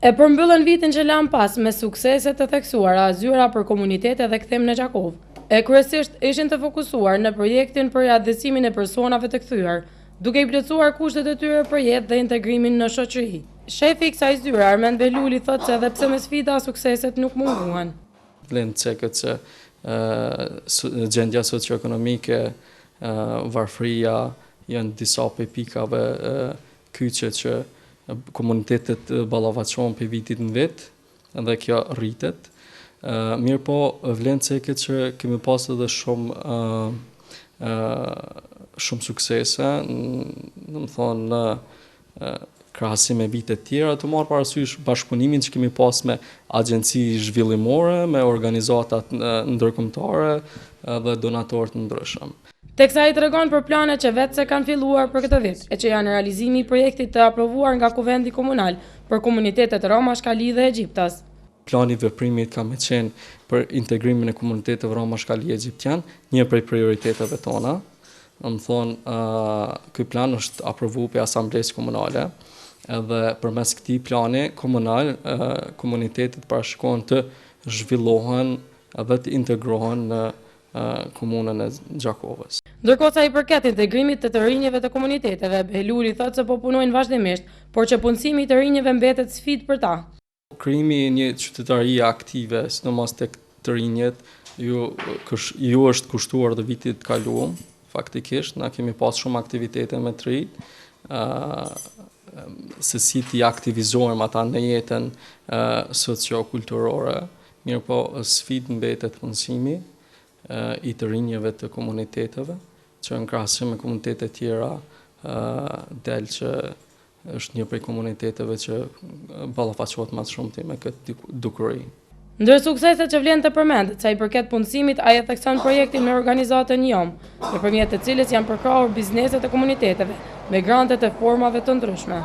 E përmbyllën vitin që lan pas me suksese të theksuara zyra për komunitete dhe kthim në Gjakov. E kryesisht ishin të fokusuar në projektin për adhesimin e personave të kthyer, duke i plotësuar kushtet e tyre për jetë dhe integrimin në shoqëri. Shefi i kësaj zyre, Armend Beluli, thotë se edhe pse me sfida sukseset nuk munguan. Vlen të cekët se gjendja socioekonomike, varfëria janë disa prej pikave kyçe që komunitetet ballafaqohen për vitit në vit, dhe kjo rritet. Mirë po, vlen të cekët që kemi pas edhe shumë suksese, domethënë në krahasim me vitet tjera, të marrë parasysh bashkëpunimin që kemi pas me agjenci zhvillimore, me organizatat ndërkombëtare dhe donatorë të ndryshëm. Teksa i tregon për planet që vetë se kanë filluar për këtë vit, e që janë realizimi i projektit të aprovuar nga Kuvendi Komunal për komunitetet Roma, Shkali dhe Egjiptas. Plani veprimit ka me qenë për integrimin e komuniteteve Roma, Shkali dhe Egjiptian, një prej prioriteteve tona. Ky plan është aprovuar për Asamblesë Komunale, edhe përmes këtij plani komunal, komunitetet parashikohen të zhvillohen dhe të integrohen në komunën e Gjakovës. Ndërkohë sa i përket integrimit të rinjve të komuniteteve, Beluli thotë se po punojnë vazhdimisht, por që punësimi i të rinjve mbetet sfidë për ta. Krijimi i një qytetarie aktive, sidomos tek të rinjet, ju është kushtuar dhe vitit të kaluar, faktikisht, na kemi pas shumë aktivitete me të rinj, se si t'i aktivizojmë ata në jetën socio-kulturore, mirë po sfidë mbetet punësimi i të rinjeve të komuniteteve, që në krahasim me komunitete tjera del që është një prej komuniteteve që ballafaqohet më shumë me këtë dukuri. Ndër sukseset që vlen të përmendet, sa i përket punësimit, ai e thekson projektin me organizatën JOM, nëpërmjet të cilës janë përkrahur bizneset e komuniteteve me grante të formave të ndryshme.